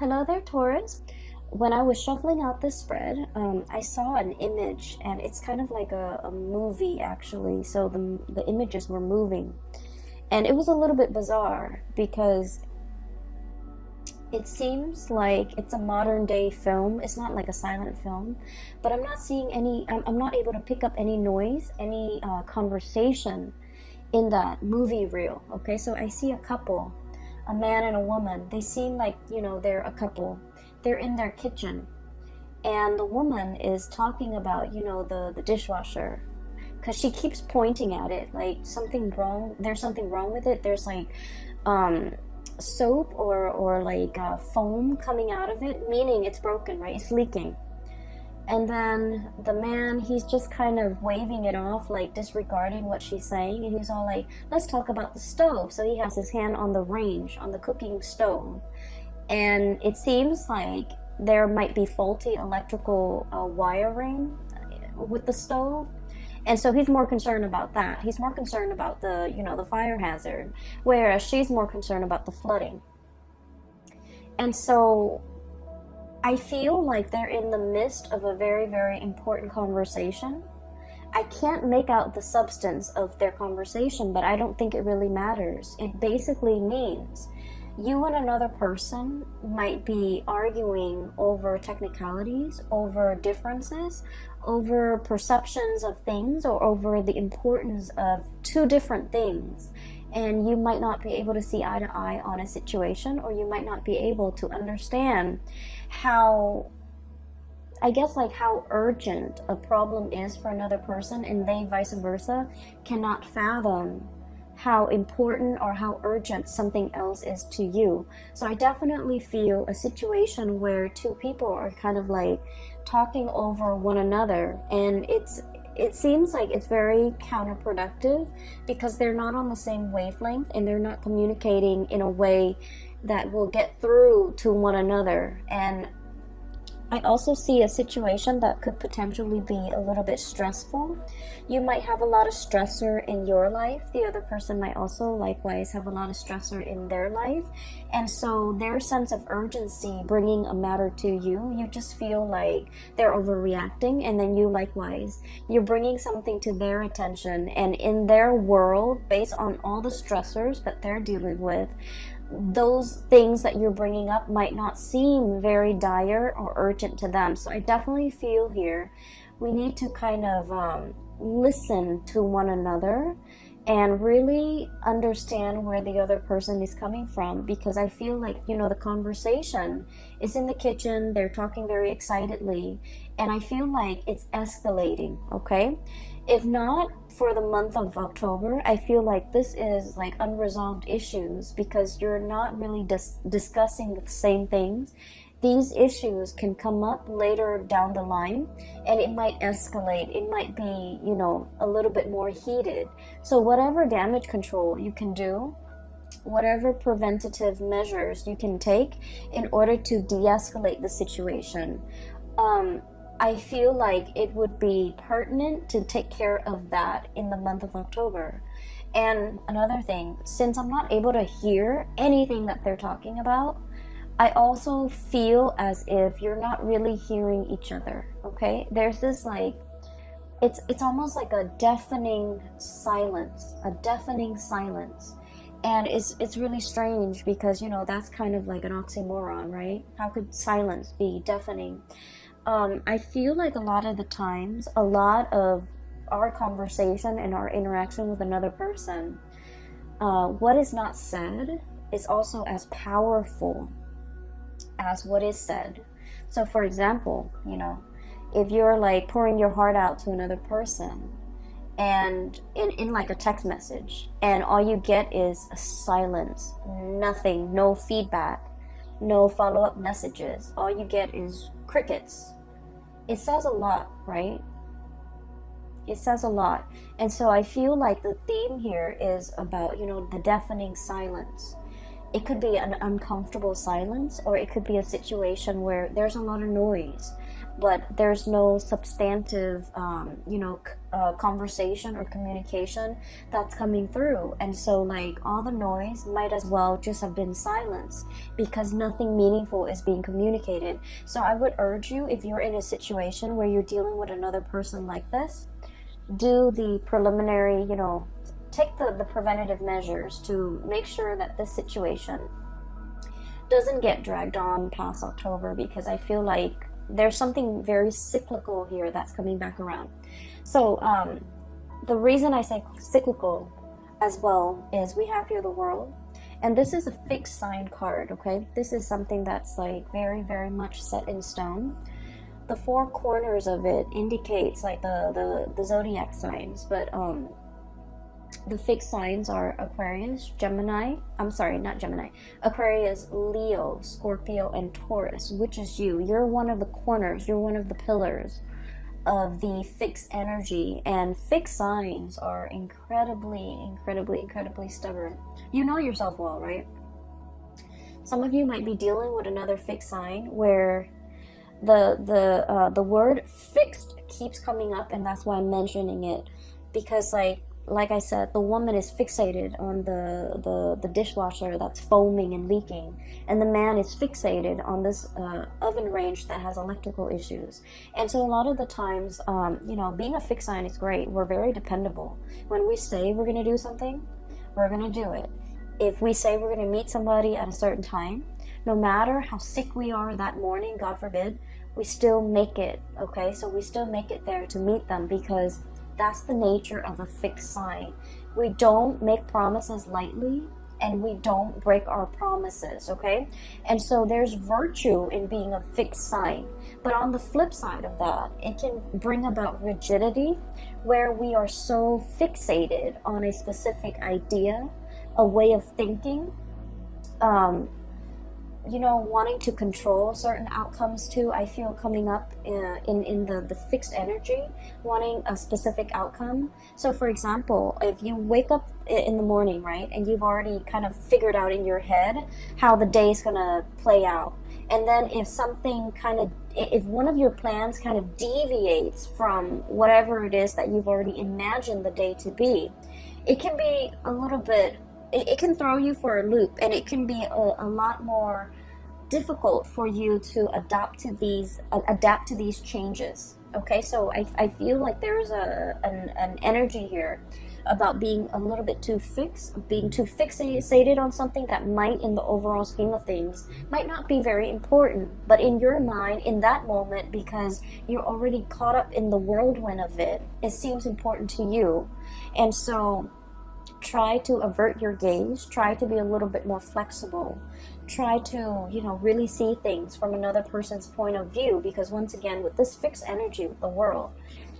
Hello there, Taurus. When I was shuffling out this spread, I saw an image, and it's kind of like a movie, actually. So the images were moving, and it was a little bit bizarre because it seems like it's a modern day film. It's not like a silent film, but I'm not seeing any. I'm not able to pick up any noise, any conversation in that movie reel. Okay, so I see a couple, a man and a woman. They seem like, they're a couple. They're in their kitchen, and the woman is talking about, the dishwasher, because she keeps pointing at it like something wrong. There's something wrong with it. There's like soap or like foam coming out of it, meaning it's broken, right? It's leaking. And then the man, he's just kind of waving it off, like disregarding what she's saying. And he's all like, let's talk about the stove. So he has his hand on the range, on the cooking stove. And it seems like there might be faulty electrical wiring with the stove. And so he's more concerned about that. He's more concerned about the fire hazard, whereas she's more concerned about the flooding. And so I feel like they're in the midst of a very, very important conversation. I can't make out the substance of their conversation, but I don't think it really matters. It basically means you and another person might be arguing over technicalities, over differences, over perceptions of things, or over the importance of two different things. And you might not be able to see eye to eye on a situation, or you might not be able to understand how, I guess, like how urgent a problem is for another person, and they vice versa cannot fathom how important or how urgent something else is to you. So I definitely feel a situation where two people are kind of like talking over one another, and it seems like it's very counterproductive because they're not on the same wavelength, and they're not communicating in a way that will get through to one another. And I also see a situation that could potentially be a little bit stressful. You might have a lot of stressor in your life. The other person might also likewise have a lot of stressor in their life. And so their sense of urgency bringing a matter to you, you just feel like they're overreacting. And then you likewise, you're bringing something to their attention. And in their world, based on all the stressors that they're dealing with, those things that you're bringing up might not seem very dire or urgent to them. So I definitely feel here we need to kind of listen to one another and really understand where the other person is coming from, because I feel like, the conversation is in the kitchen, they're talking very excitedly, and I feel like it's escalating, okay? If not for the month of October, I feel like this is like unresolved issues because you're not really discussing the same things. These issues can come up later down the line, and it might escalate. It might be, a little bit more heated. So whatever damage control you can do, whatever preventative measures you can take in order to de-escalate the situation, I feel like it would be pertinent to take care of that in the month of October. And another thing, since I'm not able to hear anything that they're talking about, I also feel as if you're not really hearing each other, okay? There's this like, it's almost like a deafening silence. And it's really strange because, that's kind of like an oxymoron, right? How could silence be deafening? I feel like a lot of the times, a lot of our conversation and our interaction with another person, what is not said is also as powerful as what is said. So for example, if you're like pouring your heart out to another person, and in like a text message, and all you get is a silence, nothing, no feedback, no follow-up messages, all you get is crickets. It says a lot, right? It says a lot. And so I feel like the theme here is about, the deafening silence. It could be an uncomfortable silence, or it could be a situation where there's a lot of noise, but there's no substantive, conversation or communication that's coming through. And so, like, all the noise might as well just have been silence because nothing meaningful is being communicated. So I would urge you, if you're in a situation where you're dealing with another person like this, do the preliminary, take the preventative measures to make sure that this situation doesn't get dragged on past October, because I feel like there's something very cyclical here that's coming back around. So the reason I say cyclical as well is we have here the World, and this is a fixed sign card, okay? This is something that's like very, very much set in stone. The four corners of it indicates like the zodiac signs, but the fixed signs are Aquarius, Aquarius, Leo, Scorpio, and Taurus, which is you. You're one of the corners, you're one of the pillars of the fixed energy, and fixed signs are incredibly stubborn. You know yourself well, right? Some of you might be dealing with another fixed sign where the word fixed keeps coming up, and that's why I'm mentioning it, because like I said, the woman is fixated on the dishwasher that's foaming and leaking, and the man is fixated on this oven range that has electrical issues. And so a lot of the times, being a fixed sign is great. We're very dependable. When we say we're going to do something, we're going to do it. If we say we're going to meet somebody at a certain time, no matter how sick we are that morning, God forbid, we still make it, okay? So we still make it there to meet them, because that's the nature of a fixed sign. We don't make promises lightly, and we don't break our promises, okay? And so there's virtue in being a fixed sign. But on the flip side of that, it can bring about rigidity, where we are so fixated on a specific idea, a way of thinking, wanting to control certain outcomes too. I feel coming up in the fixed energy, wanting a specific outcome. So for example, if you wake up in the morning, right, and you've already kind of figured out in your head how the day's gonna play out, and then if one of your plans kind of deviates from whatever it is that you've already imagined the day to be, it can be a little bit, it can throw you for a loop, and it can be a lot more difficult for you to adapt to these changes. Okay, so I feel like there's an energy here about being a little bit too fixed, being too fixated on something that might, in the overall scheme of things, might not be very important, but in your mind, in that moment, because you're already caught up in the whirlwind of it, it seems important to you. And so try to avert your gaze, try to be a little bit more flexible, try to, really see things from another person's point of view, because once again, with this fixed energy with the World,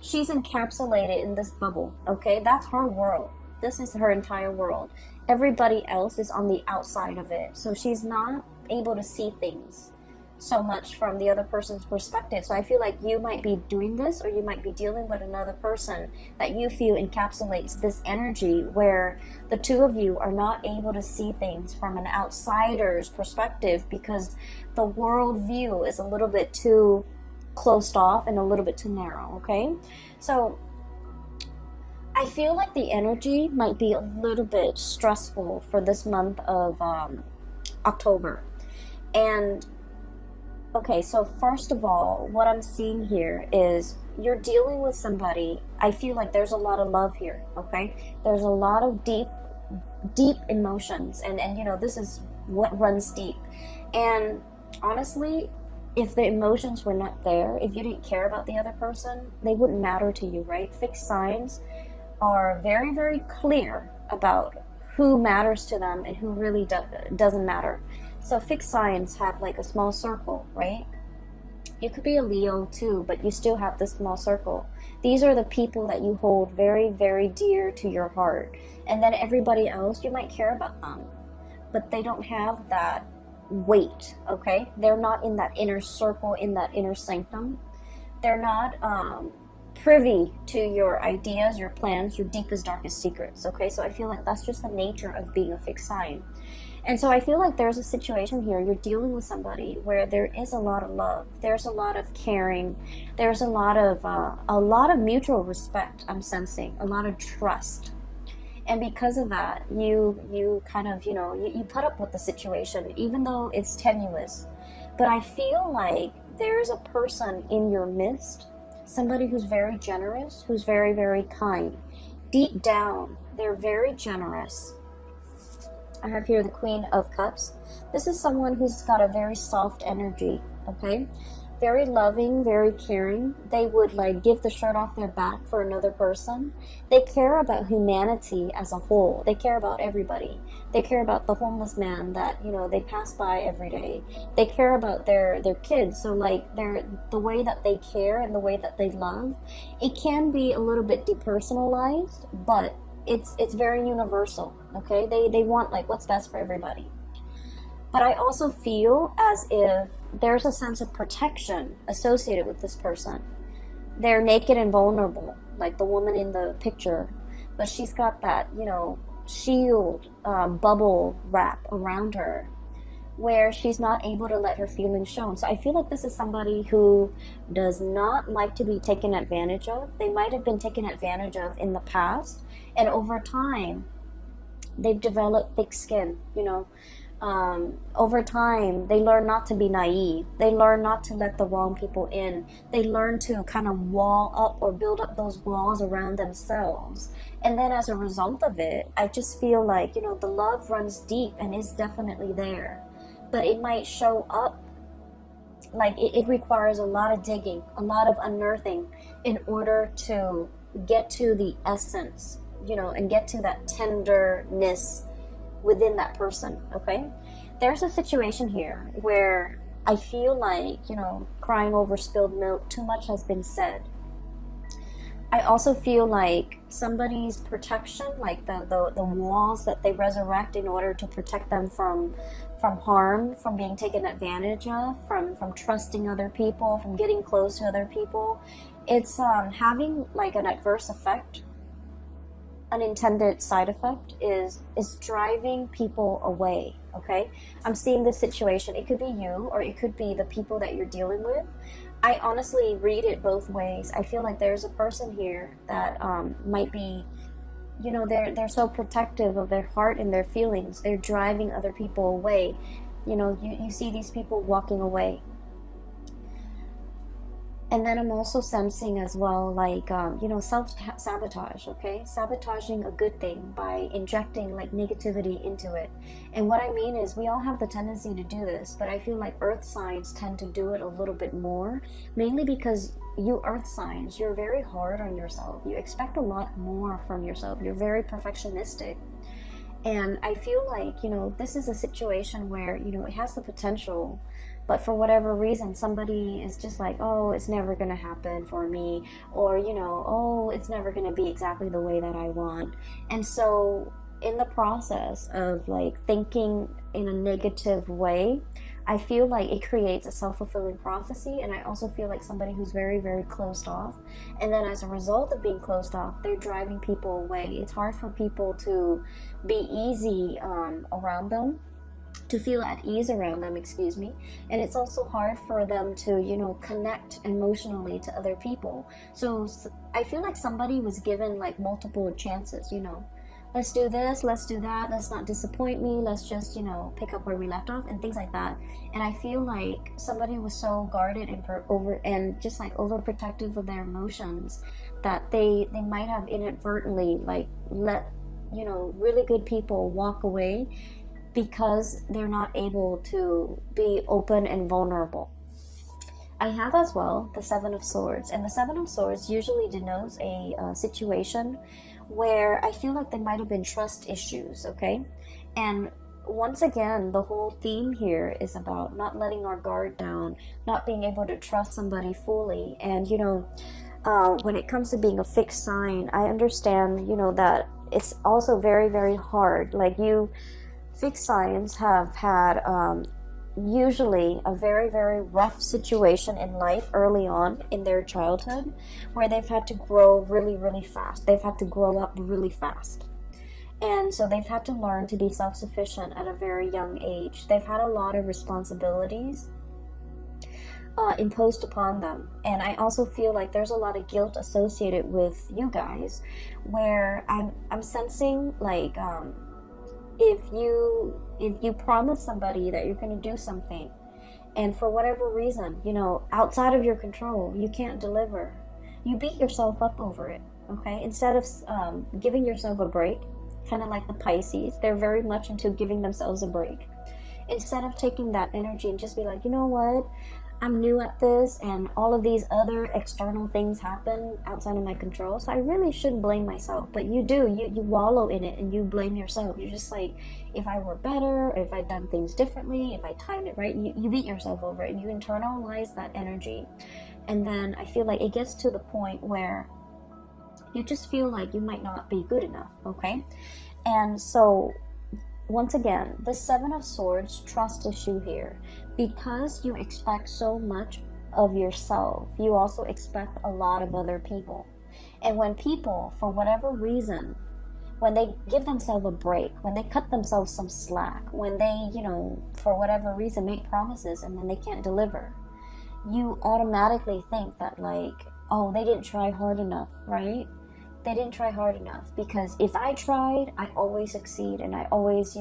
she's encapsulated in this bubble, okay? That's her world. This is her entire world. Everybody else is on the outside of it, so she's not able to see things so much from the other person's perspective. So I feel like you might be doing this, or you might be dealing with another person that you feel encapsulates this energy, where the two of you are not able to see things from an outsider's perspective, because the world view is a little bit too closed off and a little bit too narrow, okay? So I feel like the energy might be a little bit stressful for this month of October. And okay, so first of all, what I'm seeing here is you're dealing with somebody. I feel like there's a lot of love here, okay? There's a lot of deep emotions, and this is what runs deep. And honestly, if the emotions were not there, if you didn't care about the other person, they wouldn't matter to you, right? Fixed signs are very, very clear about who matters to them and who really doesn't matter. So fixed signs have like a small circle, right? You could be a Leo too, but you still have this small circle. These are the people that you hold very, very dear to your heart. And then everybody else, you might care about them, but they don't have that weight, okay? They're not in that inner circle, in that inner sanctum. They're not privy to your ideas, your plans, your deepest, darkest secrets, okay? So I feel like that's just the nature of being a fixed sign. And so I feel like there's a situation here. You're dealing with somebody where there is a lot of love. There's a lot of caring. There's a lot of mutual respect. I'm sensing a lot of trust. And because of that, you kind of, you put up with the situation, even though it's tenuous. But I feel like there's a person in your midst, somebody who's very generous, who's very, very kind. Deep down, they're very generous. I have here the Queen of Cups. This is someone who's got a very soft energy, okay? Very loving, very caring. They would like give the shirt off their back for another person. They care about humanity as a whole. They care about everybody. They care about the homeless man that, they pass by every day. They care about their kids. So like the way that they care and the way that they love, it can be a little bit depersonalized, but it's very universal, okay? They want like what's best for everybody. But I also feel as if there's a sense of protection associated with this person. They're naked and vulnerable, like the woman in the picture, but she's got that, shield, bubble wrap around her where she's not able to let her feelings shown. So I feel like this is somebody who does not like to be taken advantage of. They might have been taken advantage of in the past, and over time, they've developed thick skin, over time, they learn not to be naive. They learn not to let the wrong people in. They learn to kind of wall up or build up those walls around themselves. And then as a result of it, I just feel like, the love runs deep and is definitely there. But it might show up like it requires a lot of digging, a lot of unearthing in order to get to the essence, and get to that tenderness within that person, okay? There's a situation here where I feel like, crying over spilled milk, too much has been said. I also feel like somebody's protection, like the walls that they resurrect in order to protect them from harm, from being taken advantage of, from trusting other people, from getting close to other people, it's having like an adverse effect. Unintended side effect is driving people away, okay? I'm seeing this situation. It could be you or it could be the people that you're dealing with. I honestly read it both ways. I feel like there's a person here that might be, they're so protective of their heart and their feelings. They're driving other people away. You see these people walking away. And then I'm also sensing as well, like, self-sabotage, okay? Sabotaging a good thing by injecting, like, negativity into it. And what I mean is we all have the tendency to do this, but I feel like earth signs tend to do it a little bit more, mainly because you earth signs, you're very hard on yourself. You expect a lot more from yourself. You're very perfectionistic. And I feel like, this is a situation where, it has the potential, but for whatever reason, somebody is just like, oh, it's never going to happen for me, or, oh, it's never going to be exactly the way that I want. And so in the process of like thinking in a negative way, I feel like it creates a self-fulfilling prophecy. And I also feel like somebody who's very, very closed off. And then as a result of being closed off, they're driving people away. It's hard for people to be easy around them, to feel at ease around them, excuse me. And it's also hard for them to, connect emotionally to other people. So I feel like somebody was given like multiple chances, let's do this, let's do that, let's not disappoint me, let's just, pick up where we left off and things like that. And I feel like somebody was so guarded and just like overprotective of their emotions that they might have inadvertently like let, really good people walk away because they're not able to be open and vulnerable. I have as well the Seven of Swords, and the Seven of Swords usually denotes a situation where I feel like there might have been trust issues, okay? And once again, the whole theme here is about not letting our guard down, not being able to trust somebody fully. And, when it comes to being a fixed sign, I understand, that it's also very, very hard. Like fixed signs have had usually a very, very rough situation in life early on in their childhood where they've had to grow really, really fast. They've had to grow up really fast. And so they've had to learn to be self-sufficient at a very young age. They've had a lot of responsibilities imposed upon them. And I also feel like there's a lot of guilt associated with you guys, where I'm sensing like if you promise somebody that you're going to do something, and for whatever reason, outside of your control, you can't deliver, you beat yourself up over it. Okay, instead of giving yourself a break, kind of like the Pisces, they're very much into giving themselves a break. Instead of taking that energy and just be like, you know what, I'm new at this, and all of these other external things happen outside of my control, so I really shouldn't blame myself. But you do, you wallow in it and you blame yourself. You're just like, if I were better, if I'd done things differently, if I timed it right, you beat yourself over it and you internalize that energy. And then I feel like it gets to the point where you just feel like you might not be good enough, okay? And so once again, the Seven of Swords, trust issue here. Because you expect so much of yourself, you also expect a lot of other people. And when people, for whatever reason, when they give themselves a break, when they cut themselves some slack, when they, for whatever reason make promises and then they can't deliver, you automatically think that like, oh, they didn't try hard enough, right? They didn't try hard enough, because if I tried, I always succeed, and I always,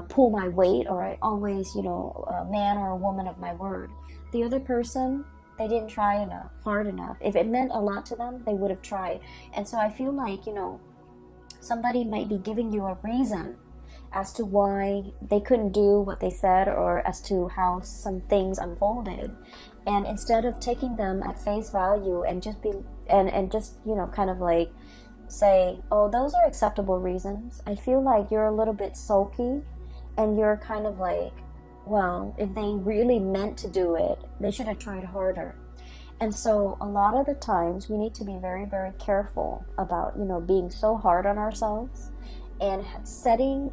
pull my weight, or I always, a man or a woman of my word. The other person, they didn't try hard enough. If it meant a lot to them, they would have tried. And so I feel like, somebody might be giving you a reason as to why they couldn't do what they said, or as to how some things unfolded. And instead of taking them at face value and just kind of like say, oh, those are acceptable reasons, I feel like you're a little bit sulky, and you're kind of like, well, if they really meant to do it, they should have tried harder. And so a lot of the times we need to be very, very careful about, being so hard on ourselves and setting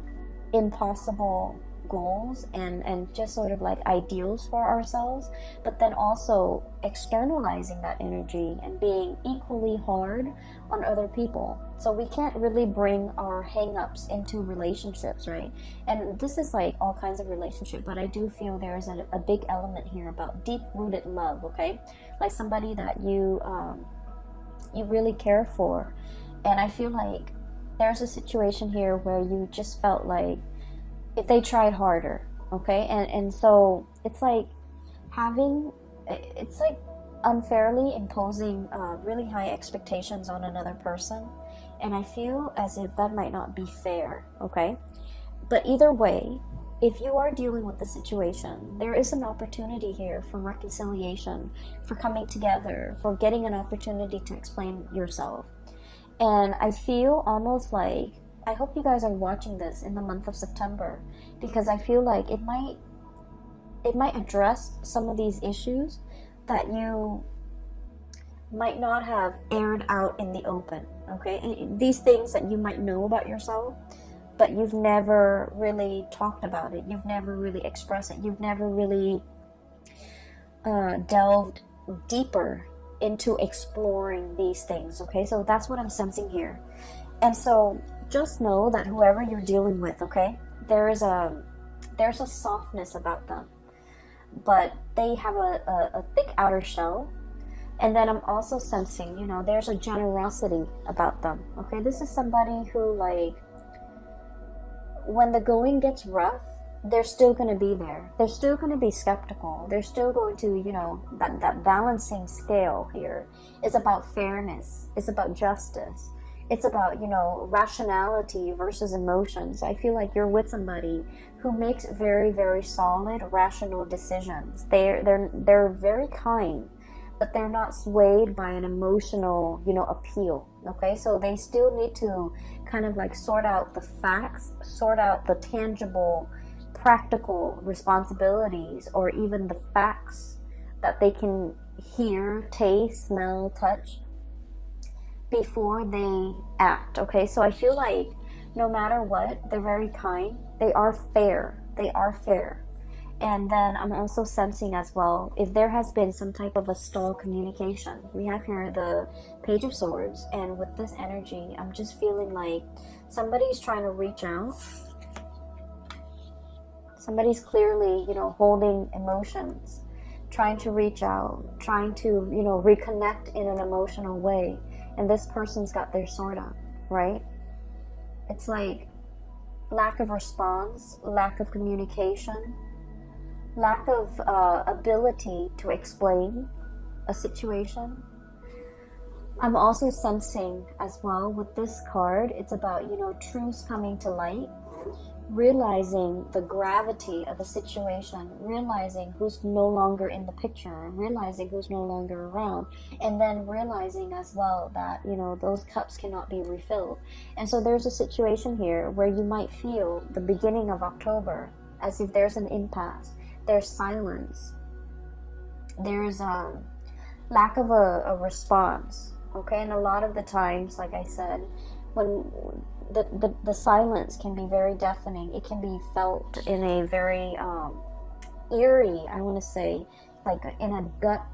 impossible goals and just sort of like ideals for ourselves, but then also externalizing that energy and being equally hard on other people. So we can't really bring our hang-ups into relationships, right? And this is like all kinds of relationship, but I do feel there's a big element here about deep-rooted love, okay? Like somebody that you really care for. And I feel like there's a situation here where you just felt like if they tried harder, okay? And so it's like unfairly imposing really high expectations on another person. And I feel as if that might not be fair, okay? But either way, if you are dealing with the situation, there is an opportunity here for reconciliation, for coming together, for getting an opportunity to explain yourself. And I feel almost like, I hope you guys are watching this in the month of September, because I feel like it might address some of these issues that you might not have aired out in the open, okay? These things that you might know about yourself, but you've never really talked about it. You've never really expressed it. You've never really delved deeper into exploring these things, okay? So that's what I'm sensing here. And so just know that whoever you're dealing with, okay, there's a softness about them, but they have a thick outer shell. And then I'm also sensing, there's a generosity about them, okay? This is somebody who, like, when the going gets rough, they're still going to be there. They're still going to be skeptical. They're still going to, that balancing scale here is about fairness. It's about justice. It's about, rationality versus emotions. I feel like you're with somebody who makes very, very solid, rational decisions. They're very kind, but they're not swayed by an emotional, appeal, okay? So they still need to kind of like sort out the facts, sort out the tangible, practical responsibilities, or even the facts that they can hear, taste, smell, touch, before they act, okay? So I feel like no matter what, they're very kind. They are fair. And then I'm also sensing as well, if there has been some type of a stall communication. We have here the Page of Swords, and with this energy, I'm just feeling like somebody's trying to reach out. Somebody's clearly, you know, holding emotions, trying to reach out, trying to, you know, reconnect in an emotional way. And this person's got their sword up, right? It's like lack of response, lack of communication, lack of ability to explain a situation. I'm also sensing as well with this card, it's about, you know, truths coming to light, realizing the gravity of a situation, realizing who's no longer in the picture, realizing who's no longer around, and then realizing as well that, you know, those cups cannot be refilled. And so there's a situation here where you might feel the beginning of October as if there's an impasse. There's silence. There's lack of a response. Okay, and a lot of the times, like I said, when the silence can be very deafening, it can be felt in a very eerie, I want to say, like in a gut,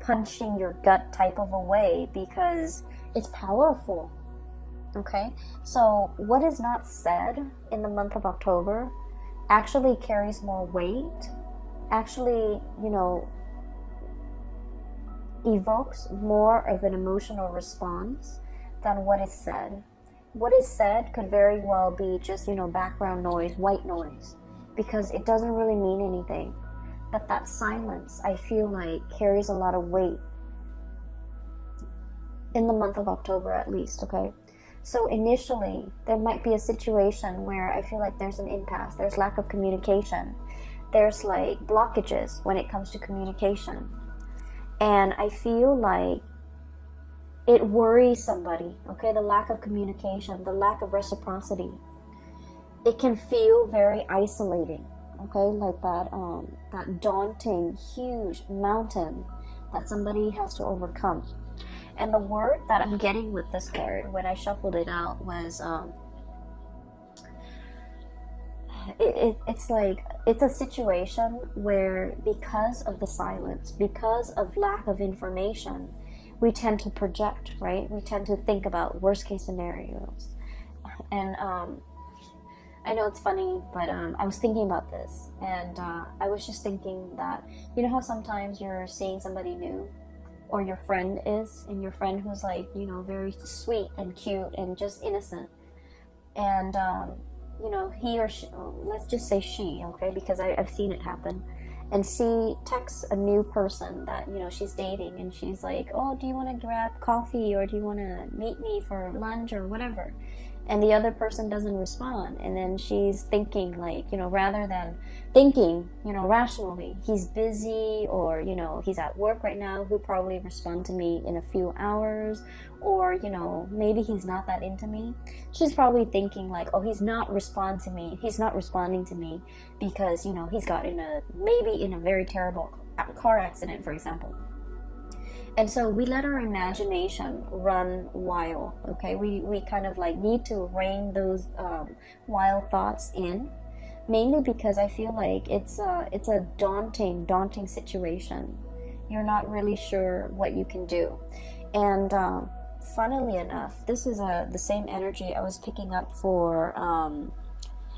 punching your gut type of a way, because it's powerful. Okay, so what is not said in the month of October actually carries more weight, actually, you know, evokes more of an emotional response than what is said. What is said could very well be just, you know, background noise, white noise, because it doesn't really mean anything. But that silence, I feel like, carries a lot of weight in the month of October at least, okay? So initially, there might be a situation where I feel like there's an impasse, there's lack of communication, there's like blockages when it comes to communication. And I feel like it worries somebody, okay? The lack of communication, the lack of reciprocity. It can feel very isolating, okay? Like that daunting, huge mountain that somebody has to overcome. And the word that I'm getting with this card when I shuffled it out was it's like it's a situation where, because of the silence, because of lack of information, we tend to project, right? We tend to think about worst case scenarios. And I know it's funny, but I was thinking about this, and I was just thinking that, you know how sometimes you're seeing somebody new, or your friend is, and your friend who's like, you know, very sweet and cute and just innocent, and you know, he or she, let's just say she, okay, because I've seen it happen, and she texts a new person that, you know, she's dating, and she's like, oh, do you want to grab coffee, or do you want to meet me for lunch or whatever? And the other person doesn't respond, and then she's thinking, like, you know, rather than thinking, you know, rationally, he's busy, or, you know, he's at work right now, he'll probably respond to me in a few hours, or, you know, maybe he's not that into me. She's probably thinking like, oh, he's not responding to me because, you know, he's got maybe in a very terrible car accident, for example. And so we let our imagination run wild, okay? We kind of like need to rein those wild thoughts in, mainly because I feel like it's a daunting situation. You're not really sure what you can do. And funnily enough, this is the same energy I was picking up for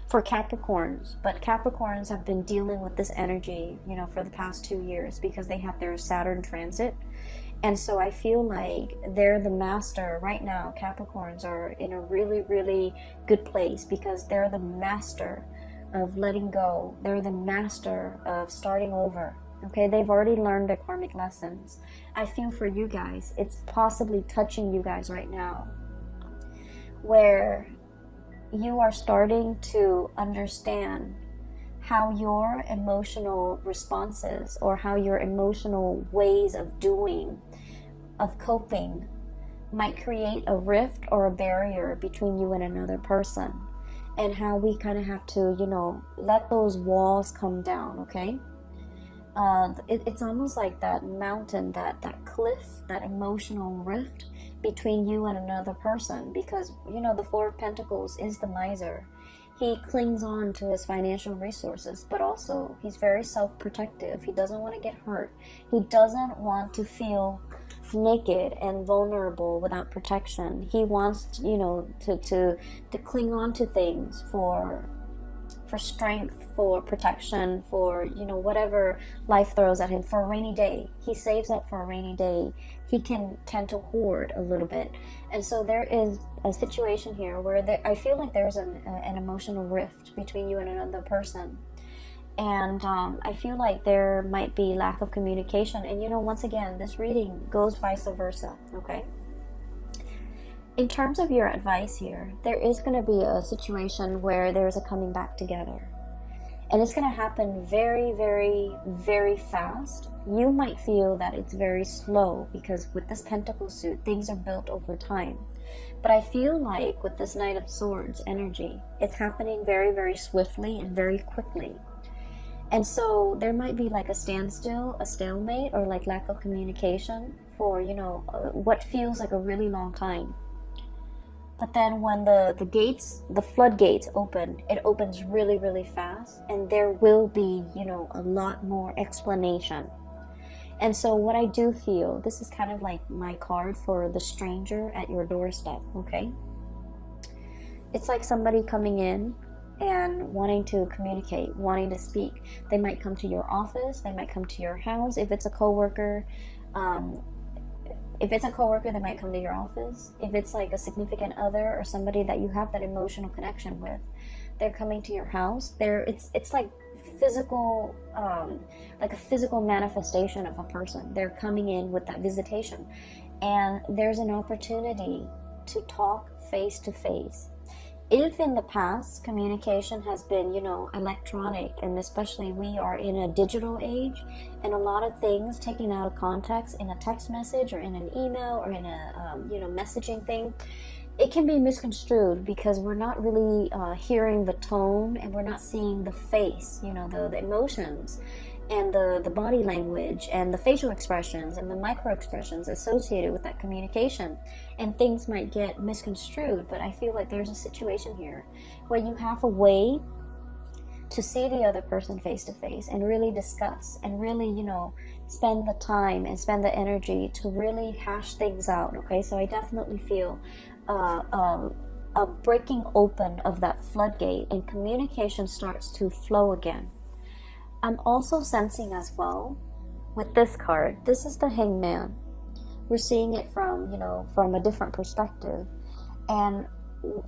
Capricorns, but Capricorns have been dealing with this energy, you know, for the past 2 years because they have their Saturn transit. And so I feel like they're the master right now. Capricorns are in a really, really good place because they're the master of letting go. They're the master of starting over. Okay, they've already learned their karmic lessons. I feel for you guys, it's possibly touching you guys right now, where you are starting to understand how your emotional responses or how your emotional ways of doing, of coping, might create a rift or a barrier between you and another person, and how we kind of have to, you know, let those walls come down, okay? It's almost like that mountain, that cliff, that emotional rift between you and another person, because, you know, the Four of Pentacles is the miser. He clings on to his financial resources, but also he's very self-protective. He doesn't want to get hurt. He doesn't want to feel naked and vulnerable without protection. He wants, you know, to cling on to things for strength, for protection, for, you know, whatever life throws at him, for a rainy day. He saves up for a rainy day. He can tend to hoard a little bit. And so there is a situation here where I feel like there's an emotional rift between you and another person. And I feel like there might be lack of communication. And, you know, once again, this reading goes vice versa, okay? In terms of your advice here, there is going to be a situation where there's a coming back together. And it's going to happen very, very, very fast. You might feel that it's very slow because with this Pentacle suit, things are built over time. But I feel like with this Knight of Swords energy, it's happening very, very swiftly and very quickly. And so there might be like a standstill, a stalemate, or like lack of communication for, you know, what feels like a really long time. But then when the floodgates open, it opens really, really fast, and there will be, you know, a lot more explanation. And so what I do feel, this is kind of like my card for the stranger at your doorstep, okay? It's like somebody coming in and wanting to communicate, wanting to speak. They might come to your office, they might come to your house. If it's a coworker, they might come to your office. If it's like a significant other or somebody that you have that emotional connection with, they're coming to your house. It's like physical, like a physical manifestation of a person. They're coming in with that visitation, and there's an opportunity to talk face to face. If in the past communication has been, you know, electronic, and especially we are in a digital age, and a lot of things taken out of context in a text message or in an email or in a you know, messaging thing, it can be misconstrued because we're not really hearing the tone, and we're not seeing the face, you know, the emotions and the body language and the facial expressions and the micro expressions associated with that communication, and things might get misconstrued. But I feel like there's a situation here where you have a way to see the other person face to face and really discuss and really, you know, spend the time and spend the energy to really hash things out, okay? So I definitely feel a breaking open of that floodgate, and communication starts to flow again. I'm also sensing as well with this card, this is the Hangman. We're seeing it from, you know, from a different perspective. And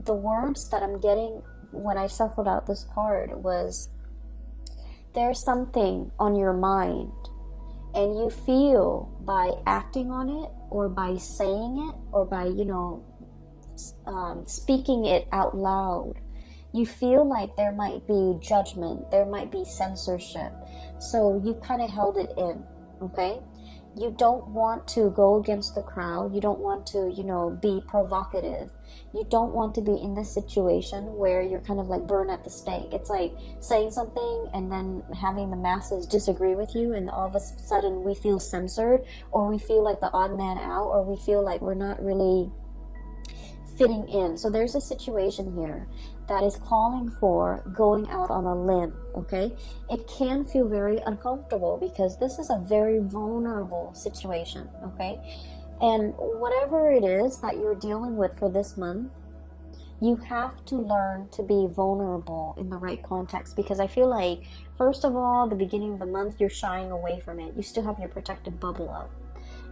the words that I'm getting when I shuffled out this card was, there's something on your mind, and you feel by acting on it, or by saying it, or by, you know, speaking it out loud, you feel like there might be judgment, there might be censorship. So you kind of held it in, okay? You don't want to go against the crowd. You don't want to, you know, be provocative. You don't want to be in this situation where you're kind of like burned at the stake. It's like saying something and then having the masses disagree with you, and all of a sudden we feel censored, or we feel like the odd man out, or we feel like we're not really fitting in. So there's a situation here that is calling for going out on a limb, okay? It can feel very uncomfortable because this is a very vulnerable situation, okay? And whatever it is that you're dealing with for this month, you have to learn to be vulnerable in the right context, because I feel like, first of all, the beginning of the month, you're shying away from it. You still have your protective bubble up.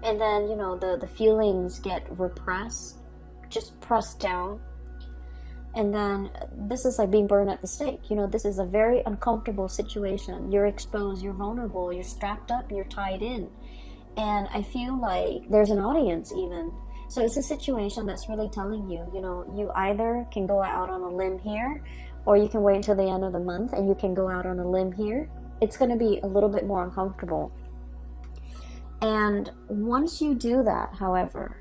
And then, you know, the feelings get repressed, just pressed down. And then this is like being burned at the stake. You know, this is a very uncomfortable situation. You're exposed, you're vulnerable, you're strapped up, you're tied in. And I feel like there's an audience even. So it's a situation that's really telling you, you know, you either can go out on a limb here, or you can wait until the end of the month and you can go out on a limb here. It's going to be a little bit more uncomfortable. And once you do that, however,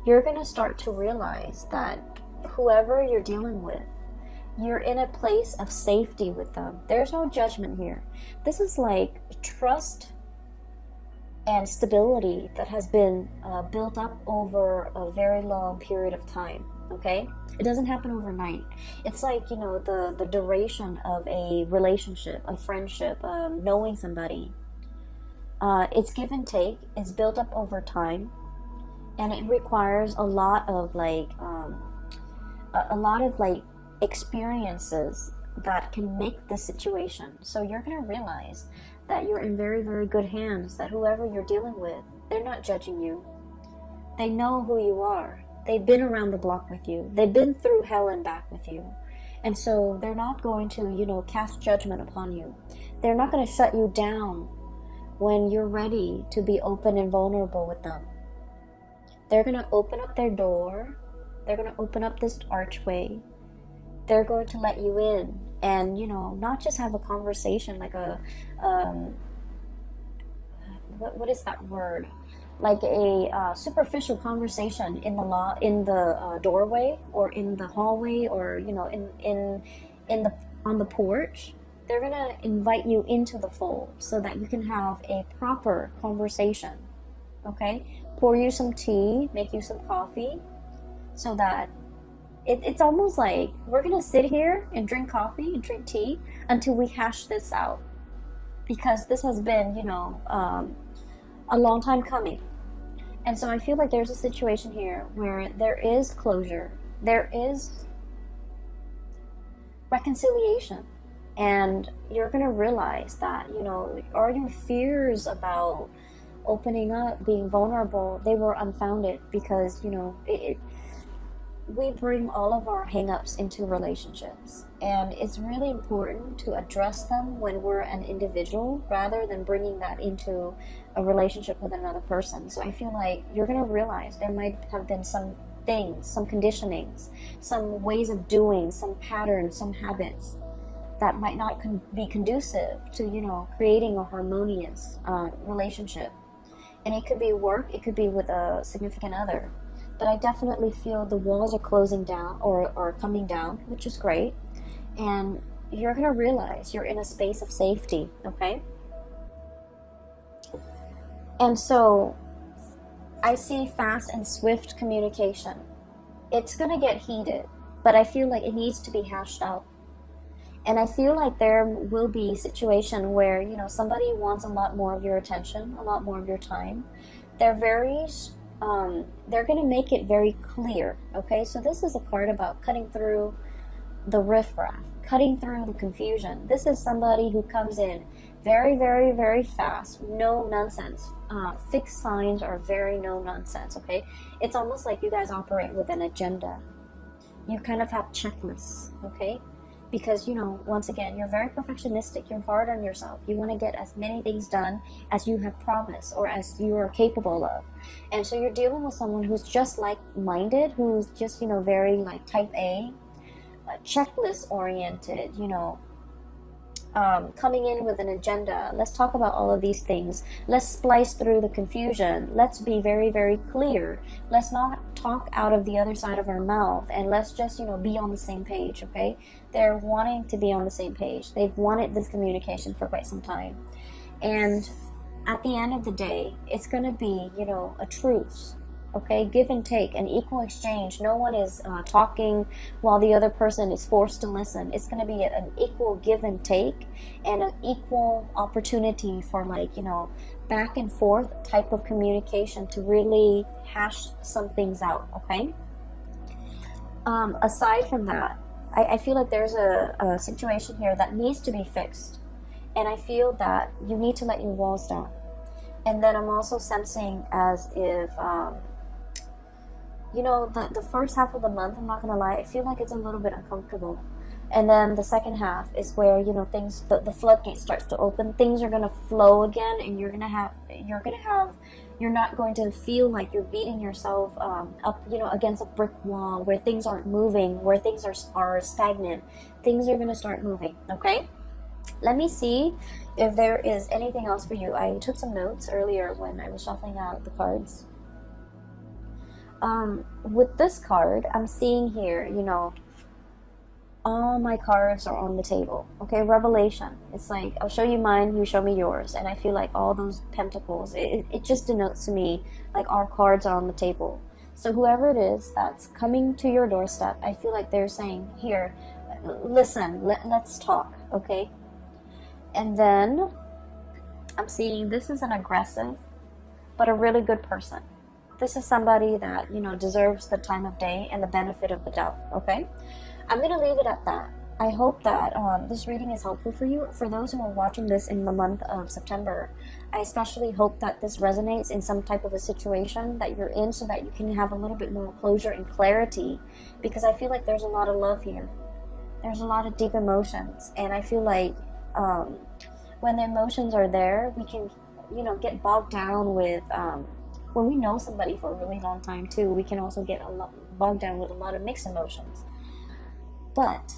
you're going to start to realize that whoever you're dealing with, you're in a place of safety with them. There's no judgment here. This is like trust and stability that has been built up over a very long period of time. okay? It doesn't happen overnight. It's like, you know, the duration of a relationship, a friendship, knowing somebody. It's give and take. It's built up over time, and it requires a lot of like experiences that can make the situation. So you're gonna realize that you're in very, very good hands. That whoever you're dealing with, they're not judging you. They know who you are. They've been around the block with you. They've been through hell and back with you. And so they're not going to, you know, cast judgment upon you. They're not going to shut you down when you're ready to be open and vulnerable with them. They're going to open up their door. They're going to open up this archway. They're going to let you in and, you know, not just have a conversation like a, what is that word? Like a superficial conversation in the doorway or in the hallway or, you know, on the porch. They're gonna invite you into the fold so that you can have a proper conversation. Okay, pour you some tea, make you some coffee, so that it's almost like we're gonna sit here and drink coffee and drink tea until we hash this out, because this has been, you know, a long time coming. And so I feel like there's a situation here where there is closure, there is reconciliation, and you're going to realize that, you know, are your fears about opening up, being vulnerable, they were unfounded, because, you know, we bring all of our hang-ups into relationships, and it's really important to address them when we're an individual rather than bringing that into a relationship with another person. So I feel like you're going to realize there might have been some things, some conditionings, some ways of doing, some patterns, some habits that might not be conducive to, you know, creating a harmonious relationship. And it could be work, it could be with a significant other. But I definitely feel the walls are closing down or coming down, which is great. And you're going to realize you're in a space of safety, okay? And so I see fast and swift communication. It's going to get heated, but I feel like it needs to be hashed out. And I feel like there will be a situation where, you know, somebody wants a lot more of your attention, a lot more of your time. They're going to make it very clear, okay? So this is a card about cutting through the riffraff, cutting through the confusion. This is somebody who comes in very, very, very fast, no nonsense. Fixed signs are very no nonsense, okay? It's almost like you guys operate with an agenda. You kind of have checklists, okay? Because, you know, once again, you're very perfectionistic. You're hard on yourself. You want to get as many things done as you have promised or as you are capable of. And so you're dealing with someone who's just like-minded, who's just, you know, very like type A, checklist oriented, you know, coming in with an agenda. Let's talk about all of these things. Let's splice through the confusion. Let's be very, very clear. Let's not talk out of the other side of our mouth, and let's just, you know, be on the same page, okay? They're wanting to be on the same page. They've wanted this communication for quite some time. And at the end of the day, it's going to be, you know, a truce. Okay, give and take, an equal exchange. No one is talking while the other person is forced to listen. It's going to be an equal give and take and an equal opportunity for, like, you know, back and forth type of communication to really hash some things out, okay? Aside from that, I feel like there's a situation here that needs to be fixed. And I feel that you need to let your walls down. And then I'm also sensing as if... you know, the first half of the month, I'm not going to lie, I feel like it's a little bit uncomfortable. And then the second half is where, you know, things, the floodgate starts to open. Things are going to flow again, and you're not going to feel like you're beating yourself up, you know, against a brick wall where things aren't moving, where things are stagnant. Things are going to start moving, okay? Let me see if there is anything else for you. I took some notes earlier when I was shuffling out the cards. With this card, I'm seeing here, you know, all my cards are on the table. Okay, revelation. It's like, I'll show you mine, you show me yours. And I feel like all those pentacles, it just denotes to me like our cards are on the table. So whoever it is that's coming to your doorstep, I feel like they're saying, here, listen, let's talk, okay? And then I'm seeing this is an aggressive, but a really good person. This is somebody that, you know, deserves the time of day and the benefit of the doubt, okay? I'm going to leave it at that. I hope that this reading is helpful for you. For those who are watching this in the month of September, I especially hope that this resonates in some type of a situation that you're in so that you can have a little bit more closure and clarity, because I feel like there's a lot of love here. There's a lot of deep emotions, and I feel like when the emotions are there, we can, you know, get bogged down with, when we know somebody for a really long time too, we can also get bogged down with a lot of mixed emotions. But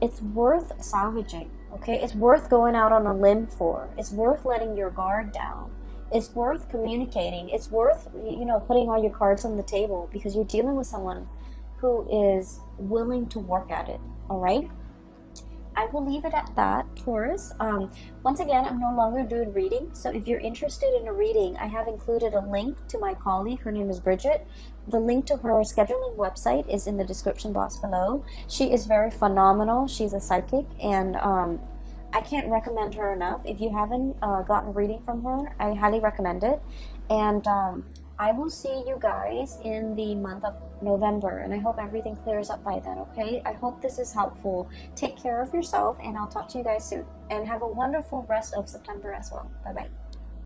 it's worth salvaging, okay? It's worth going out on a limb for. It's worth letting your guard down. It's worth communicating. It's worth, you know, putting all your cards on the table, because you're dealing with someone who is willing to work at it, all right? I will leave it at that, Taurus. Once again, I'm no longer doing reading, so if you're interested in a reading, I have included a link to my colleague. Her name is Bridget. The link to her scheduling website is in the description box below. She is very phenomenal. She's a psychic, and I can't recommend her enough. If you haven't gotten a reading from her, I highly recommend it. And I will see you guys in the month of November, and I hope everything clears up by then, okay? I hope this is helpful. Take care of yourself, and I'll talk to you guys soon. And have a wonderful rest of September as well. Bye-bye.